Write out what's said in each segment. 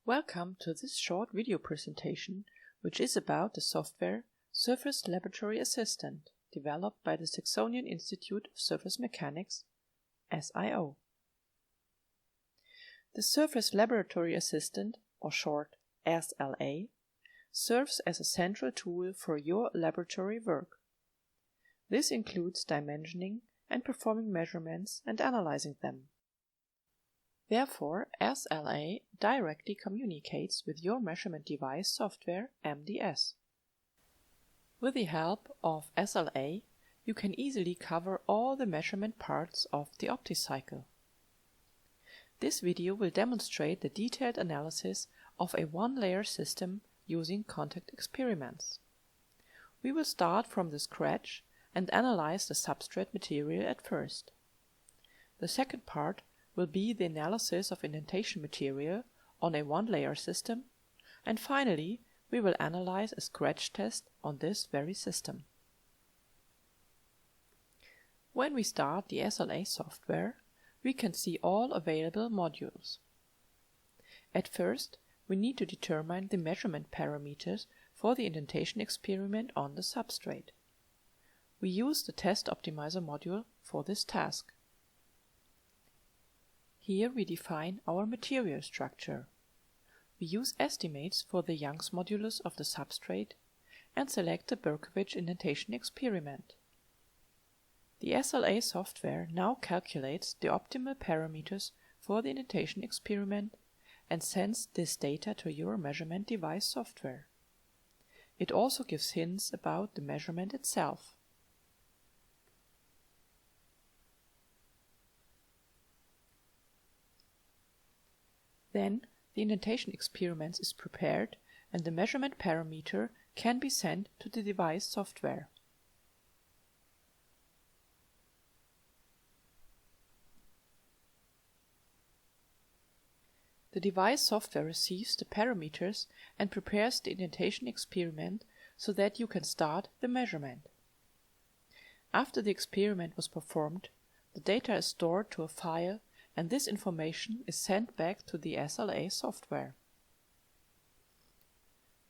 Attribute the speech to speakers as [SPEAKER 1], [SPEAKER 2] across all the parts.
[SPEAKER 1] Welcome to this short video presentation, which is about the software Surface Laboratory Assistant, developed by the Saxony Institute of Surface Mechanics, SIO. The Surface Laboratory Assistant, or short SLA, serves as a central tool for your laboratory work. This includes dimensioning and performing measurements and analyzing them. Therefore, SLA directly communicates with your measurement device software MDS. With the help of SLA, you can easily cover all the measurement parts of the OptiCycle. This video will demonstrate the detailed analysis of a one-layer system using contact experiments. We will start from the scratch and analyze the substrate material at first. The second part will be the analysis of indentation material on a one-layer system, and finally we will analyze a scratch test on this very system. When we start the SLA software, we can see all available modules. At first, we need to determine the measurement parameters for the indentation experiment on the substrate. We use the Test Optimizer module for this task. Here we define our material structure. We use estimates for the Young's modulus of the substrate and select the Berkovich indentation experiment. The SLA software now calculates the optimal parameters for the indentation experiment and sends this data to your measurement device software. It also gives hints about the measurement itself. Then, the indentation experiment is prepared and the measurement parameter can be sent to the device software. The device software receives the parameters and prepares the indentation experiment so that you can start the measurement. After the experiment was performed, the data is stored to a file and this information is sent back to the SLA software.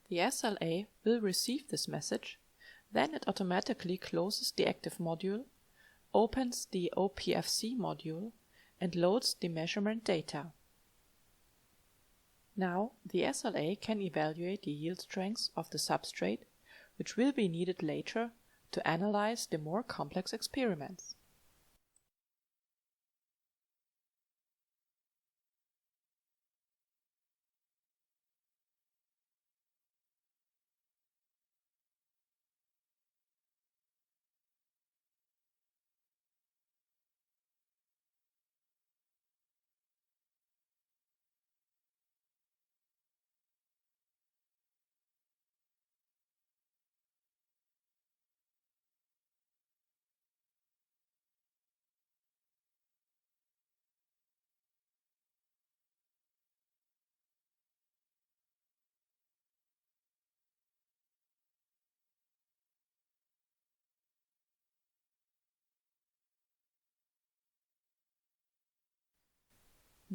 [SPEAKER 1] The SLA will receive this message, then it automatically closes the active module, opens the OPFC module, and loads the measurement data. Now, the SLA can evaluate the yield strengths of the substrate, which will be needed later to analyze the more complex experiments.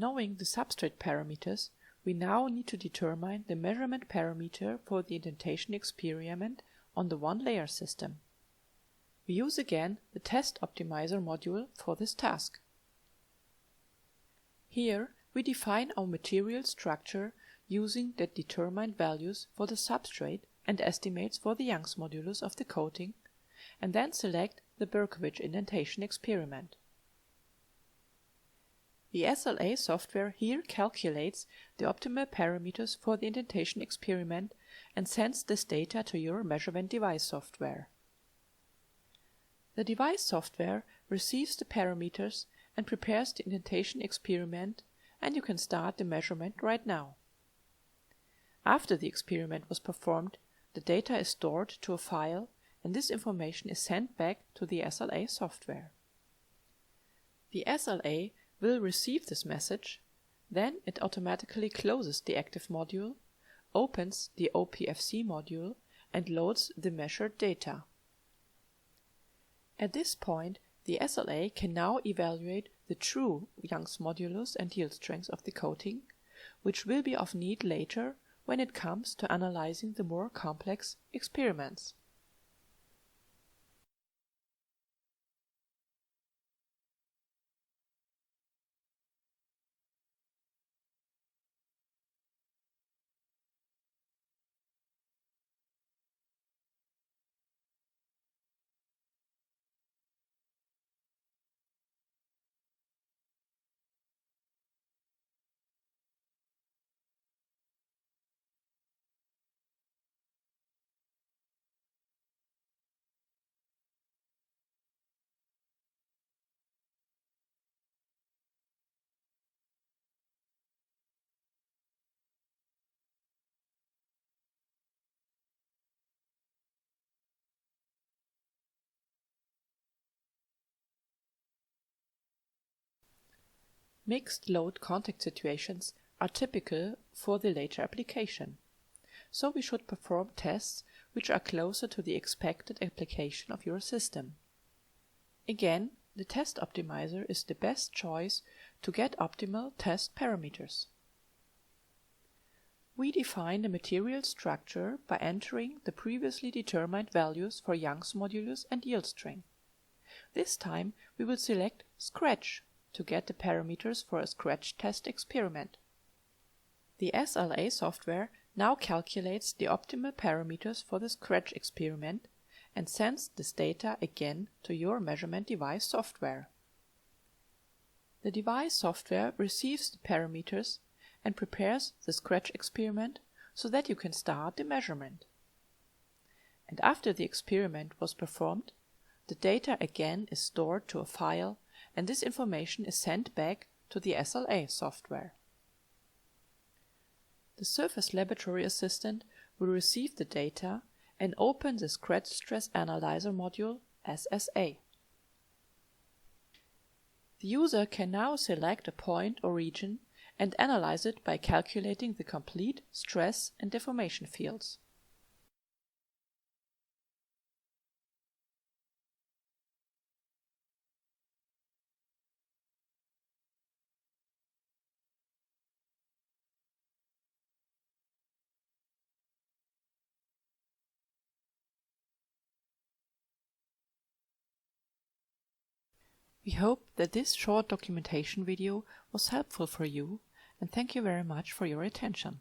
[SPEAKER 1] Knowing the substrate parameters, we now need to determine the measurement parameter for the indentation experiment on the one-layer system. We use again the Test Optimizer module for this task. Here we define our material structure using the determined values for the substrate and estimates for the Young's modulus of the coating, and then select the Berkovich indentation experiment. The SLA software here calculates the optimal parameters for the indentation experiment and sends this data to your measurement device software. The device software receives the parameters and prepares the indentation experiment, and you can start the measurement right now. After the experiment was performed, the data is stored to a file and this information is sent back to the SLA software. The SLA will receive this message, then it automatically closes the active module, opens the OPFC module, and loads the measured data. At this point, the SLA can now evaluate the true Young's modulus and yield strength of the coating, which will be of need later when it comes to analyzing the more complex experiments. Mixed load contact situations are typical for the later application, so we should perform tests which are closer to the expected application of your system. Again, the test optimizer is the best choice to get optimal test parameters. We define the material structure by entering the previously determined values for Young's modulus and yield string. This time we will select Scratch to get the parameters for a scratch test experiment. The SLA software now calculates the optimal parameters for the scratch experiment and sends this data again to your measurement device software. The device software receives the parameters and prepares the scratch experiment so that you can start the measurement. And after the experiment was performed, the data again is stored to a file, and this information is sent back to the SLA software. The Surface Laboratory Assistant will receive the data and open the Scratch Stress Analyzer module SSA. The user can now select a point or region and analyze it by calculating the complete stress and deformation fields. We hope that this short documentation video was helpful for you, and thank you very much for your attention.